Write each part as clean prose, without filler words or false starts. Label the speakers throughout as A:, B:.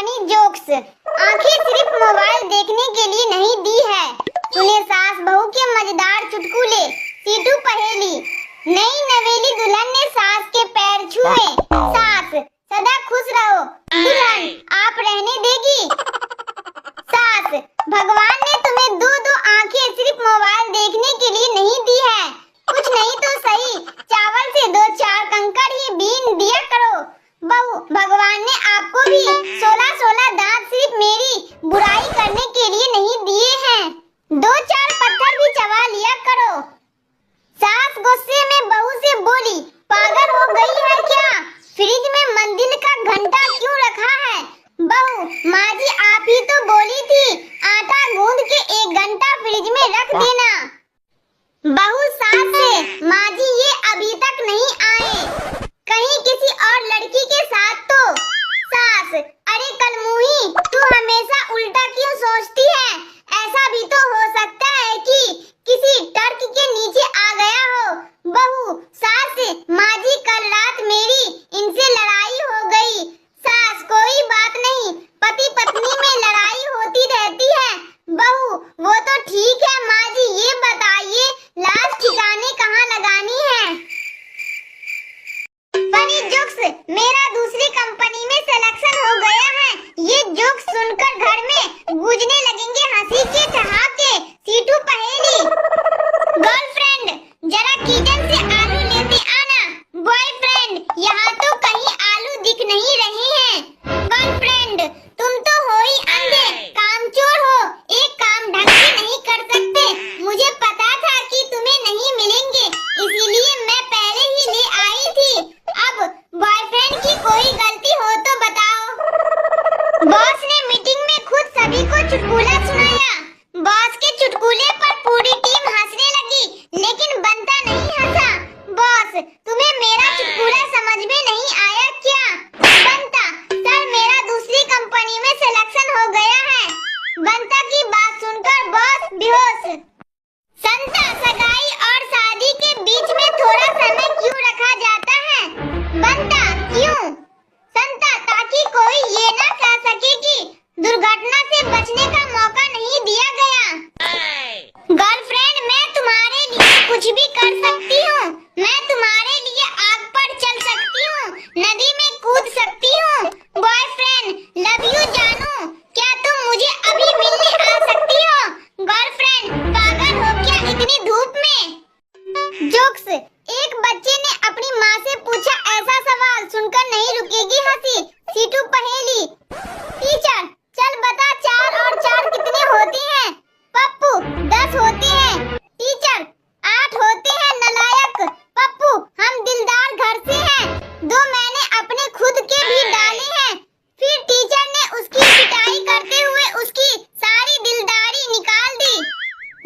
A: Funny jokes. आंखें सिर्फ mobile देखने के लिए नहीं दी है। सुने सास बहू के मजेदार चुटकुले। सीटू पहेली। नई नवेली दुल्हन ने सास के पैर छुए। सास, सदा खुश रहो। दुल्हन, आप रहने देगी? सास, भगवान ने तुम्हें दो आंखें सिर्फ मोबाइल देखने के लिए नहीं दी है। कुछ नहीं तो सही, चावल से 2-4 कंकड़ ही बीन दिया करो। बहू, भगवान ने आपको भी 16 दांत सिर्फ मेरी बुराई करने के लिए नहीं दिए हैं। 2-4 पत्थर भी चबा लिया करो। सास गुस्से में बहू से बोली, पागल हो गई है क्या? फ्रिज में मंदिर का घंटा क्यों रखा है? बहू, माँ जी आप ही तो बोली थी आटा गूंद के 1 घंटा फ्रिज में रख देना। बहू सास से, माँ जी ये अभी तक नहीं आए, कहीं किसी और लड़की के साथ तो। सास, अरे कलमुही, तू हमेशा उल्टा क्यों सोचती है? ऐसा भी तो हो सकता है कि किसी टर्क के नीचे आ गया हो। बहू सास से, माँ जी कल रात मेरी इनसे लड़ाई हो गई। सास, कोई बात नहीं, पति पत्नी में लड़ाई होती रहती है। बहू, वो तो ठीक है माँ जी, ये बताइए लाश ठिकाने कहाँ लगानी है? फनी जोक्स, मेरा दूसरी कंपनी में सिलेक्शन हो गया है। ये जोक्स सुनकर घर में गूंजने लगेंगे हंसी के ठहाके। सीटू पहेली। गर्लफ्रेंड, जरा किचन से आलू लेते आना। बॉयफ्रेंड, यहाँ तो कहीं आलू दिख नहीं रहे हैं। गर्लफ्रेंड, तुम तो हो ही अंधे, कामचोर हो, एक काम ढंग से नहीं कर सकते। मुझे पता था कि तुम्हें नहीं मिलेंगे, इसीलिए मैं पहले ही ले आई थी। अब बॉयफ्रेंड की कोई गलती हो तो बताओ। बॉस ने मीटिंग में खुद सभी को चुटकुला सुनाया। बॉस के चुटकुले पर पूरी टीम हंसने लगी, लेकिन बंता नहीं हंसा। बॉस, तुम्हें मेरा चुटकुला समझ में नहीं आया क्या? बंता, सर मेरा दूसरी कंपनी में सिलेक्शन हो गया है। बंता की बात सुनकर बॉस बेहोश। संता, सगाई और शादी के बीच में थोड़ा समय क्यों रखा जाता है? बंता, क्यों? संता, ताकि कोई ये ना कह सके कि दुर्घटना से बचने का मौका नहीं दिया गया। गर्लफ्रेंड, मैं तुम्हारे लिए कुछ भी कर सकती हूँ। मैं तुम्हारे लिए आग पर चल सकती हूँ, नदी में कूद सकती हूँ। बॉयफ्रेंड, लव यू जानू, क्या तुम मुझे अभी मिलने आ सकती हो? गर्लफ्रेंड, पागल हो क्या इतनी धूप में? जोक्स, एक बच्चे ने अपनी माँ से पूछा ऐसा सवाल सुनकर नहीं रुकेगी हंसी। सीटू पहेली। टीचर, चल बता 4 और 4 कितने होते हैं? पप्पू, 10 होते हैं। टीचर, 8 होते हैं नालायक। पप्पू, हम दिलदार घर से हैं, 2 मैंने अपने खुद के भी डाले हैं। फिर टीचर ने उसकी पिटाई करते हुए उसकी सारी दिलदारी निकाल दी।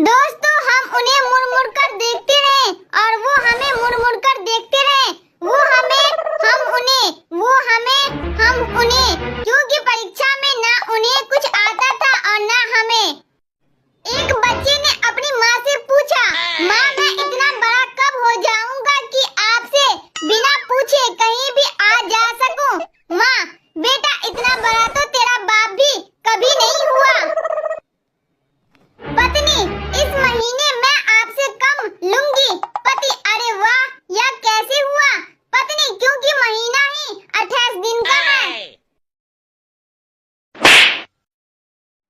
A: दोस्तों, हम उन्हें मुड़-मुड़ कर देखते रहे और वो हमें मुड़-मुड़ कर देखते रहे। वो हमें, हम उन्हें, वो हमें, हम उन्हें, क्योंकि परीक्षा में ना उन्हें कुछ आता था और ना हमें। एक बच्चे ने अपनी माँ से पूछा, माँ मैं इतना बड़ा कब हो जाऊंगा कि आपसे बिना पूछे कहीं भी आ जा सकूं? माँ, बेटा इतना बड़ा तो तेरा बाप भी कभी नहीं हुआ। पत्नी, इस महीने मैं आपसे कम लूंगी। पति, अरे वाह, यह कैसे हुआ? पत्नी, क्योंकि महीना ही 28 दिन का है।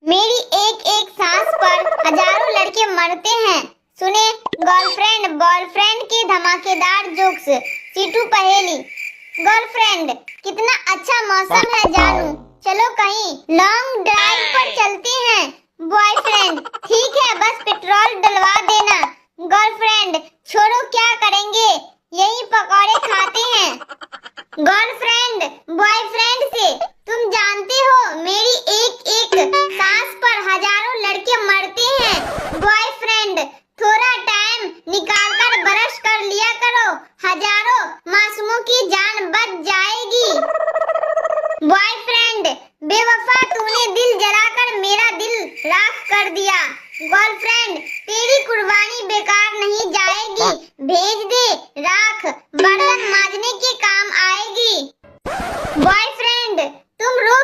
A: मेरी एक सास पर हजारों लड़के मरते हैं। सुने गर्लफ्रेंड बॉयफ्रेंड के धमाकेदार जोक्स। सीटू पहेली। गर्लफ्रेंड, कितना अच्छा मौसम है जानू, चलो कहीं लॉन्ग ड्राइव पर चलते हैं। बॉयफ्रेंड, ठीक है, बस पेट्रोल डलवा देना। गर्लफ्रेंड, छोड़ो क्या करेंगे, यही पकौड़े खाते हैं। गर्लफ्रेंड बॉयफ्रेंड से, तुम जानते हो मेरी एक सास पर हजारों लड़के मरते हैं। बॉयफ्रेंड, थोड़ा टाइम निकालकर ब्रश कर लिया करो, हजारों मासूमों की जान बच जाएगी। बॉयफ्रेंड, बेवफा तूने दिल जलाकर मेरा दिल राख कर दिया। गर्लफ्रेंड, तेरी कुर्बानी बेकार नहीं जाएगी, भेज दे राख, बर्तन मांजने के काम आएगी। बॉयफ्रेंड, तुम रो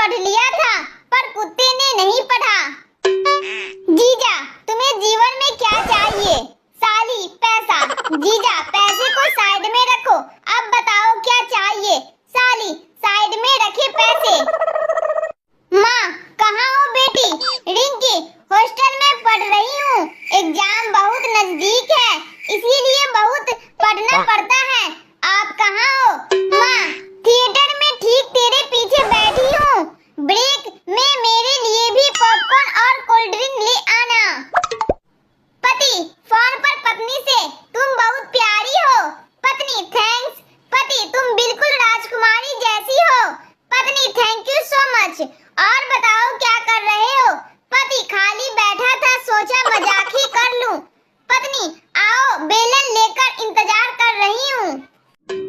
A: पढ़ लिया था पर कुत्ते ने नहीं पढ़ा। जीजा तुम्हें जीवन में क्या चाहिए? साली पैसा। जीजा पैसे को साइड में रखो, अब बताओ क्या चाहिए? साली साइड में रखे पैसे। माँ कहाँ हो बेटी? रिंकी हॉस्टल में पढ़ रही हूँ, एग्जाम बहुत नजदीक है इसीलिए बहुत पढ़ना पड़ता है। आप कहाँ हो? माँ थिएटर में ठीक तेरे पीछे बैठी हूँ, ब्रेक में मेरे लिए भी पॉपकॉर्न और कोल्ड ड्रिंक ले आना। पति फोन पर पत्नी से तुम बहुत प्यारी हो। पत्नी थैंक्स। पति तुम बिल्कुल राजकुमारी जैसी हो। पत्नी थैंक यू सो मच। और बताओ क्या कर रहे हो? पति खाली बैठा था सोचा मजाक ही कर लूं। पत्नी आओ बेलन लेकर इंतजार कर रही हूँ।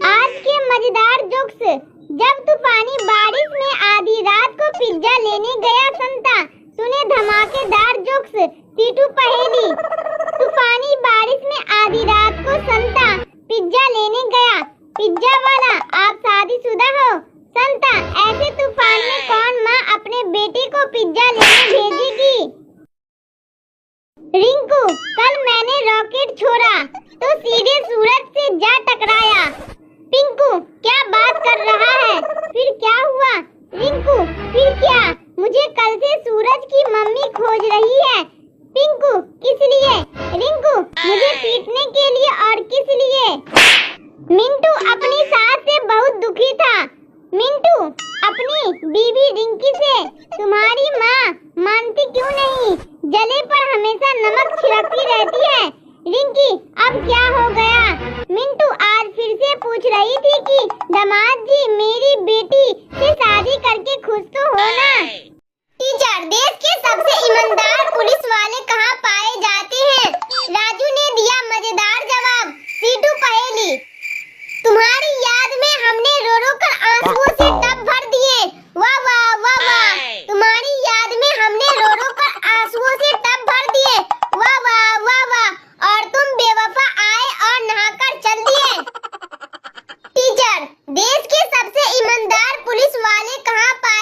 A: आज के मजेदार जोक्स। जब तूफानी बारिश में आधी रात को पिज्जा लेने गया संता, सुने धमाकेदार जोक्स। सीटू पहेली। तूफानी बारिश में आधी रात को संता पिज्जा लेने गया। पिज्जा वाला आप शादीशुदा हो? संता ऐसे तूफान में कौन माँ अपने बेटे को पिज्जा लेने भेजेगी? रिंकू कल मैंने रॉकेट छोड़ा तो सीधे सूरज से जा टकराया। पिंकू क्या बात कर रहा है? फिर क्या हुआ? रिंकू फिर क्या? मुझे कल से सूरज की मम्मी खोज रही है। पिंकू किस लिए? रिंकू मुझे पीटने के लिए। और किस लिए? मिंटू अपनी सास से बहुत दुखी था। मिंटू अपनी बीवी रिंकी से, तुम्हारी माँ मानती क्यों नहीं? जले पर हमेशा नमक छिड़कती रहती है। रिंकी अब क्या हो गया? मिंटू आज फिर से पूछ रही थी कि दामाद जी मेरी बेटी से शादी करके खुश तो हो ना? टीचर देश के सबसे ईमानदार पुलिस वाले कहाँ पाए जाते हैं? राजू ने दिया मजेदार जवाब। सीटू पहेली। तुम्हारी याद में हमने रो रो कर आंसुओं से टब भर दिए। वाह वाह वाह वाह। तुम्हारी याद में हमने रो रो कर आंसुओं से टब भर दिए। वाह वाह वाह वाह। और तुम बेवफा आए और नहाकर चल दिए। टीचर देश के सबसे ईमानदार पुलिस वाले कहाँ पाए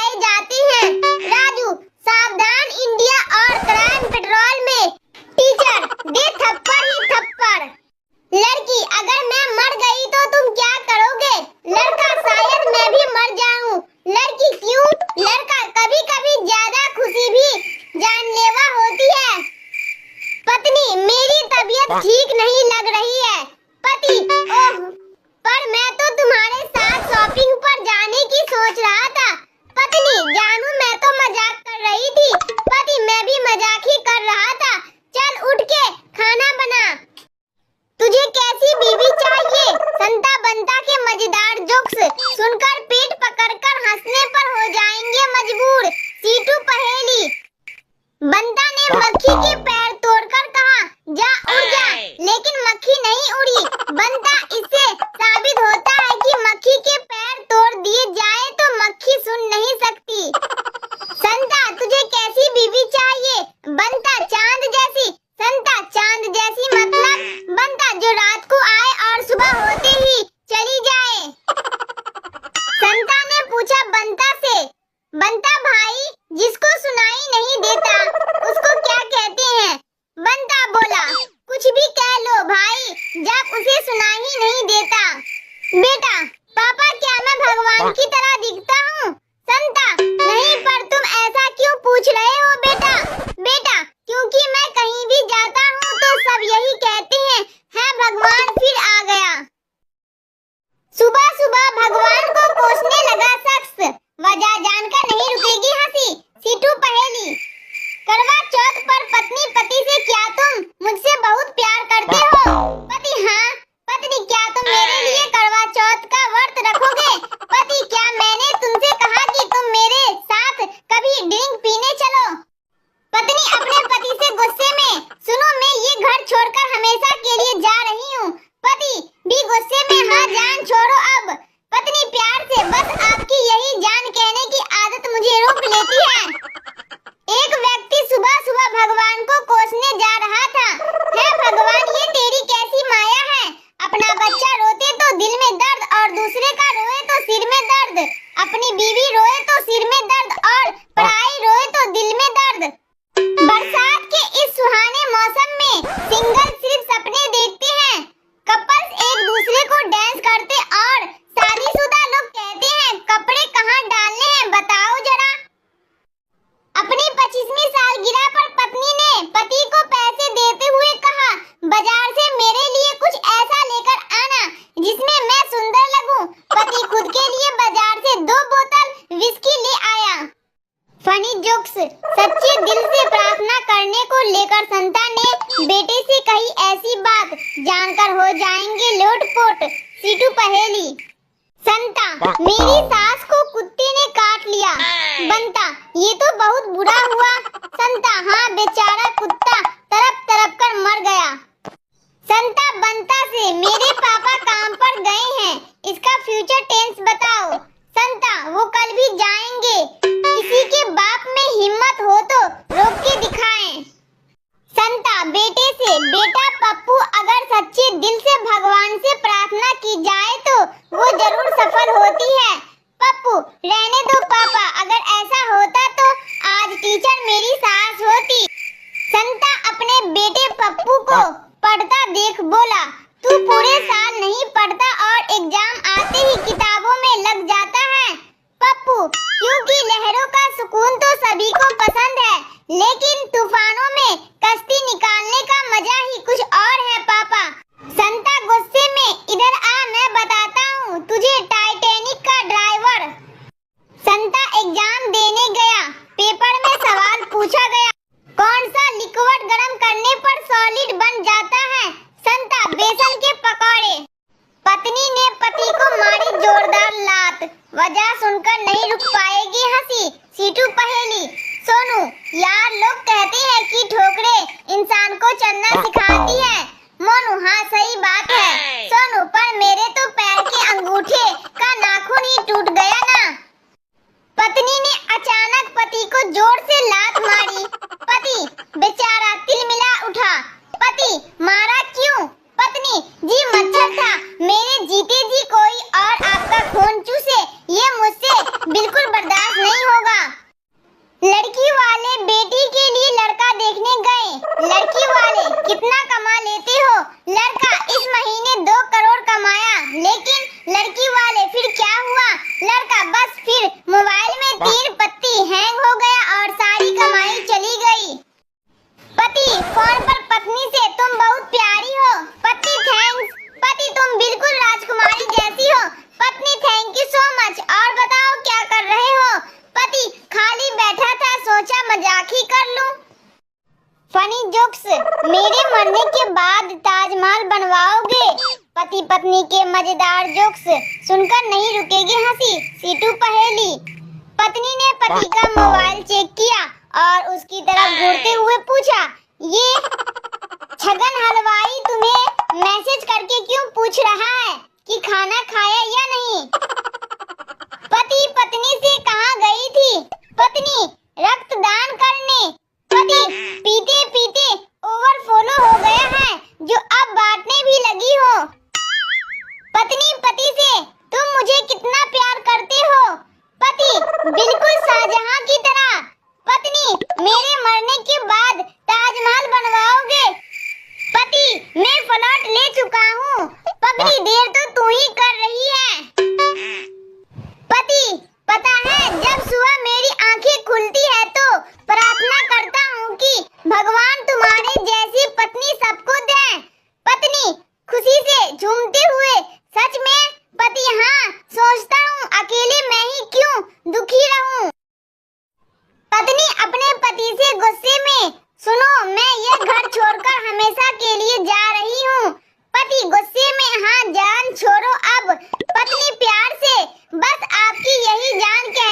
A: के ले आया। Funny jokes. सच्चे दिल से प्रार्थना करने को लेकर संता ने बेटे से कही ऐसी बात, जानकर हो जाएंगे लोटपोट। सीटू पहेली। संता, मेरी सास को कुत्ते ने काट लिया। बंता, ये तो बहुत बुरा हुआ। संता, हाँ बेचारा कुत्ता तड़प तड़प कर मर गया। संता बंता से, मेरे पापा काम पर गए हैं, इसका फ्यूचर टेंस बताओ। संता, वो कल भी जाएंगे, किसी के बाप में हिम्मत हो तो रोक के दिखाएं। संता बेटे से, बेटा पप्पू, अगर सच्चे दिल से भगवान से प्रार्थना की जाए तो वो जरूर सफल होती है। पप्पू, रहने दो पापा, अगर ऐसा होता तो आज टीचर मेरी सास होती। संता अपने बेटे पप्पू को पढ़ता देख बोला, तू पूरे साल नहीं पढ़ता और एग्जाम आते ही किताबों में लग जाता है। पप्पू, क्योंकि लहरों का सुकून तो सभी को पसंद है, लेकिन तूफानों में कश्ती निकालने का मजा ही कुछ और है पापा। संता गुस्से में, इधर आ, मैं बताता हूँ तुझे टाइटैनिक का ड्राइवर। संता एग्जाम देने गया, पेपर में सवाल पूछा गया, कौन सा लिक्विड गर्म करने पर सॉलिड बन जाता है? संता, बेसन के पकौड़े। पत्नी ने पति को मारी जोरदार लात, वजह सुनकर नहीं रुक पाएगी हंसी। सीटू पहेली। सोनू, यार लोग कहते हैं कि ठोकरें इंसान को चलना सिखाती है। मोनू, हाँ सही बात है सोनू, पर मेरे तो पैर के अंगूठे का नाखून ही टूट गया ना। पत्नी ने अचानक पति को जोर से लात मारी, पति बेचारा तिलमिला उठा। पति, मारा क्यों? पत्नी, जी मच्छर था, मेरे जीते जी कोई और आपका खून चूसे, ये मुझसे बिल्कुल बर्दाश्त नहीं होगा। लड़की वाले बेटी के लिए लड़का देखने गए। लड़की वाले, कितना कमा लेते हो? लड़का, इस महीने 2 करोड़ कमाया। लेकिन लड़की वाले, फिर क्या हुआ? लड़का, बस फिर मोबाइल में 3 पत्ती हैंग हो गया और सारी कमाई चली गई। पति फोन पर पत्नी से, तुम बहुत प्यारी हो। पति, थैंक्स। पति, तुम बिल्कुल राजकुमारी जैसी हो। पत्नी, थैंक यू सो मच। और बताओ क्या कर रहे हो? पति, खाली बैठा था, सोचा मजाक ही कर लूं। Funny jokes. मेरे मरने के बाद ताजमहल बनवाओगे? पति पत्नी के मजेदार जोक्स सुनकर नहीं रुकेगी हंसी। सीटू पहेली। पत्नी ने पति का मोबाइल चेक किया और उसकी तरफ घूरते हुए पूछा, ये छगन हलवाई तुम्हें मैसेज करके क्यों पूछ रहा है कि खाना खाया या नहीं? पति पत्नी से कहाँ गई थी? पत्नी, रक्तदान करने। पति, पीते पीते ओवरफ्लो हो गया है जो अब बांटने भी लगी हो। पत्नी पति से, तुम मुझे कितना प्यार करते हो? पति, बिल्कुल शाहजहां की तरह। पत्नी, मेरे मरने के बाद ताजमहल बनवाओगे? पति, मैं फ्लैट ले चुका हूँ, पगड़ी देर तो तू ही कर रही है। पति, पता है जब सुबह मेरी आंखें खुलती है तो प्रार्थना करता हूँ कि भगवान तुम्हारे जैसी पत्नी सबको दे। पत्नी खुशी से झूमते हुए, सच में? पति, हाँ, सोचता हूँ अकेले मैं ही क्यों दुखी रहूं। पत्नी अपने पति से गुस्से में, सुनो, मैं ये घर छोड़कर हमेशा के लिए जा रही हूँ। पति गुस्से में, हाँ जान छोड़ो अब। पत्नी प्यार से, बस आपकी यही जान क्या